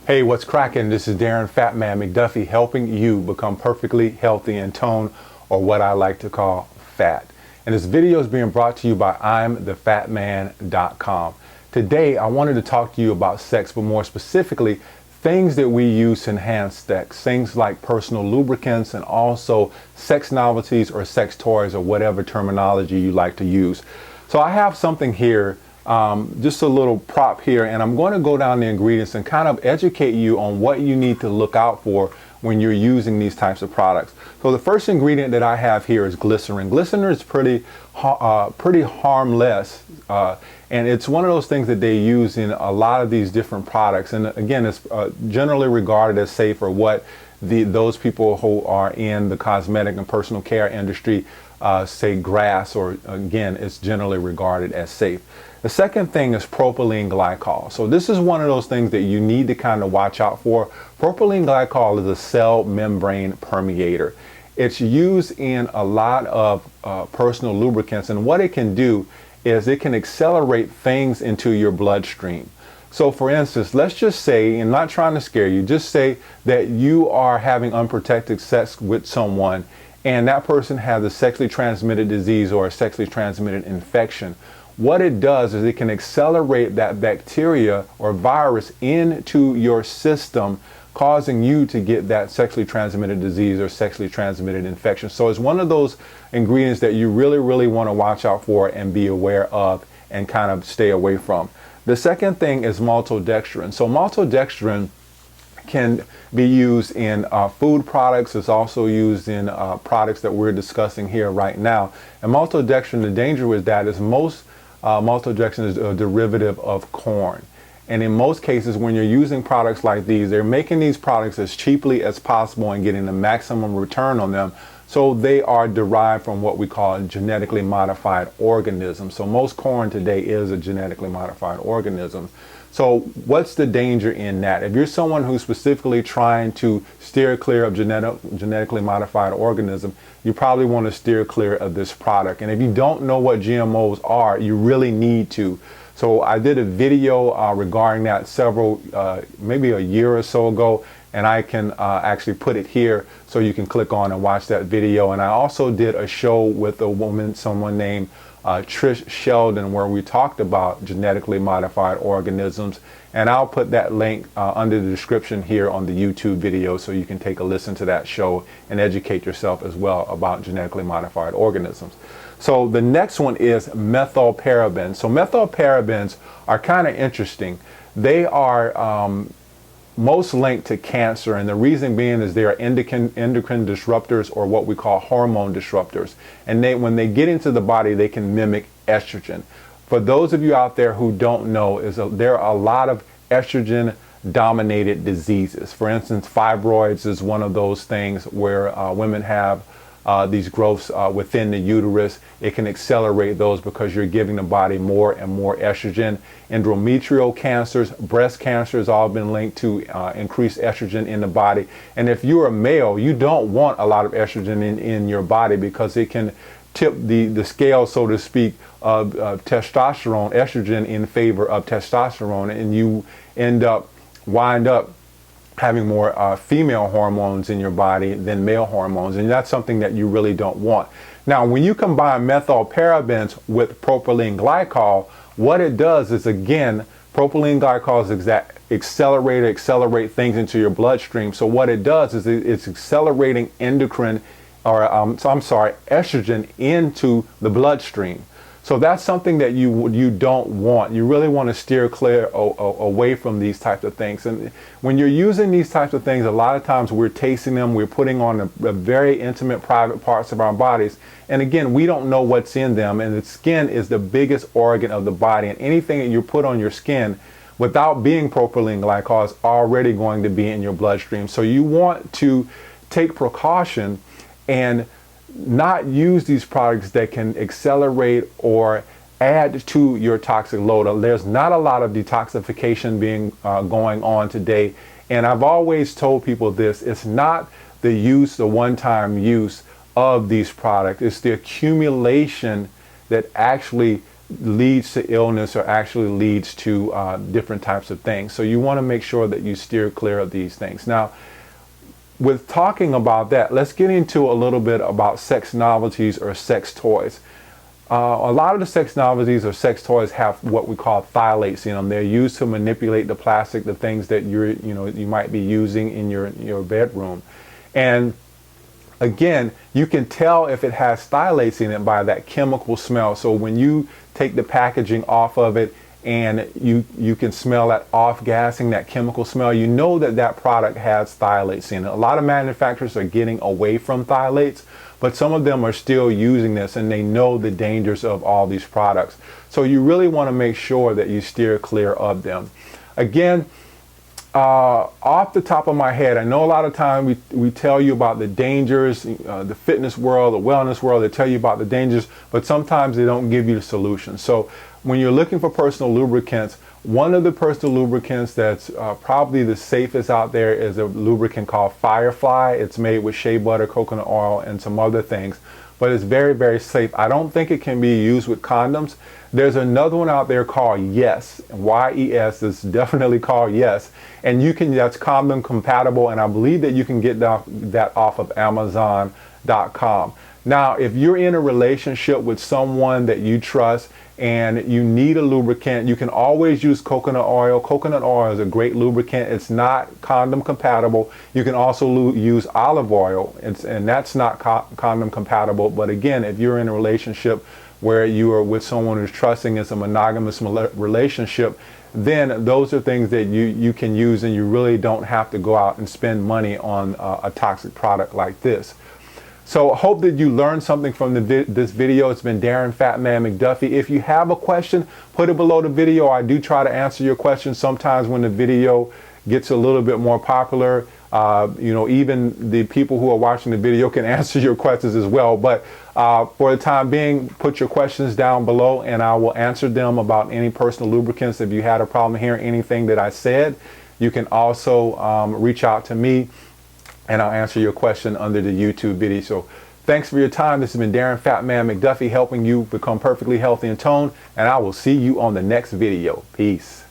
Hey, what's cracking? This is Darren PhatMan McDuffie helping you become perfectly healthy in tone, or what I like to call fat. And this video is being brought to you by I'mThePhatMan.com. Today, I wanted to talk to you about sex, but more specifically, things that we use to enhance sex, things like personal lubricants and also sex novelties or sex toys or whatever terminology you like to use. So I have something here, just a little prop here, and I'm going to go down the ingredients and kind of educate you on what you need to look out for when you're using these types of products. So the first ingredient that I have here is glycerin. Glycerin is pretty harmless, and it's one of those things that they use in a lot of these different products. And again, it's generally regarded as safe, or what those people who are in the cosmetic and personal care industry say grass, or again, it's generally regarded as safe. The second thing is propylene glycol. So this is one of those things that you need to kind of watch out for. Propylene glycol is a cell membrane permeator. It's used in a lot of personal lubricants, and what it can do is it can accelerate things into your bloodstream. So for instance, let's just say, and not trying to scare you, just say that you are having unprotected sex with someone and that person has a sexually transmitted disease or a sexually transmitted infection. What it does is it can accelerate that bacteria or virus into your system, causing you to get that sexually transmitted disease or sexually transmitted infection. So it's one of those ingredients that you really want to watch out for and be aware of and kind of stay away from. The second thing is maltodextrin. So maltodextrin can be used in food products. It's also used in products that we're discussing here right now. And maltodextrin, the danger with that is most maltodextrin is a derivative of corn. And in most cases, when you're using products like these, they're making these products as cheaply as possible and getting the maximum return on them. So they are derived from what we call genetically modified organisms. So most corn today is a genetically modified organism. So what's the danger in that? If you're someone who's specifically trying to steer clear of genetically modified organism, you probably want to steer clear of this product. And if you don't know what GMOs are, you really need to. So I did a video regarding that maybe a year or so ago, and I can actually put it here so you can click on and watch that video. And I also did a show with someone named Trish Sheldon, where we talked about genetically modified organisms, and I'll put that link under the description here on the YouTube video so you can take a listen to that show and educate yourself as well about genetically modified organisms. So the next one is methylparabens. So methylparabens are kind of interesting. They are most linked to cancer, and the reason being is they are endocrine disruptors, or what we call hormone disruptors. And when they get into the body, they can mimic estrogen. For those of you out there who don't know, there are a lot of estrogen dominated diseases. For instance, fibroids is one of those things where women have these growths within the uterus. It can accelerate those because you're giving the body more and more estrogen. Endometrial cancers, breast cancer has all been linked to increased estrogen in the body. And if you're a male, you don't want a lot of estrogen in your body, because it can tip the scale, so to speak, of testosterone, estrogen in favor of testosterone, and you wind up having more female hormones in your body than male hormones, and that's something that you really don't want. Now, when you combine methylparabens with propylene glycol, what it does is, again, propylene glycol is accelerate things into your bloodstream. So what it does is it's accelerating estrogen into the bloodstream. So that's something that you don't want. You really want to steer clear away from these types of things. And when you're using these types of things, a lot of times we're tasting them, we're putting on the very intimate private parts of our bodies. And again, we don't know what's in them. And the skin is the biggest organ of the body. And anything that you put on your skin without being propylene glycol is already going to be in your bloodstream. So you want to take precaution and not use these products that can accelerate or add to your toxic load. There's not a lot of detoxification going on today. And I've always told people this: it's not the one-time use of these products, it's the accumulation that actually leads to illness or actually leads to different types of things. So you want to make sure that you steer clear of these things. Now, with talking about that, let's get into a little bit about sex novelties or sex toys. A lot of the sex novelties or sex toys have what we call phthalates in them. They're used to manipulate the plastic, the things that you might be using in your bedroom. And again, you can tell if it has phthalates in it by that chemical smell. So when you take the packaging off of it and you can smell that off-gassing, that chemical smell, you know that that product has phthalates in it. A lot of manufacturers are getting away from phthalates, but some of them are still using this, and they know the dangers of all these products. So you really want to make sure that you steer clear of them. Again, off the top of my head, I know a lot of time we tell you about the dangers, the fitness world, the wellness world, they tell you about the dangers, but sometimes they don't give you the solution. So when you're looking for personal lubricants, one of the personal lubricants that's probably the safest out there is a lubricant called Firefly. It's made with shea butter, coconut oil, and some other things, but it's very, very safe. I don't think it can be used with condoms. There's another one out there called Yes, Y-E-S, it's definitely called Yes, and that's condom compatible, and I believe that you can get that off of Amazon.com. Now, if you're in a relationship with someone that you trust and you need a lubricant, you can always use coconut oil. Coconut oil is a great lubricant. It's not condom compatible. You can also use olive oil, and that's not condom compatible. But again, if you're in a relationship where you are with someone who's trusting, it's a monogamous relationship, then those are things that you can use, and you really don't have to go out and spend money on a toxic product like this. So I hope that you learned something from this video. It's been Darren "PhatMan" McDuffie. If you have a question, put it below the video. I do try to answer your questions. Sometimes when the video gets a little bit more popular, even the people who are watching the video can answer your questions as well. But for the time being, put your questions down below and I will answer them about any personal lubricants. If you had a problem hearing anything that I said, you can also reach out to me and I'll answer your question under the YouTube video. So thanks for your time. This has been Darren "PhatMan" McDuffie helping you become perfectly healthy and toned, and I will see you on the next video. Peace.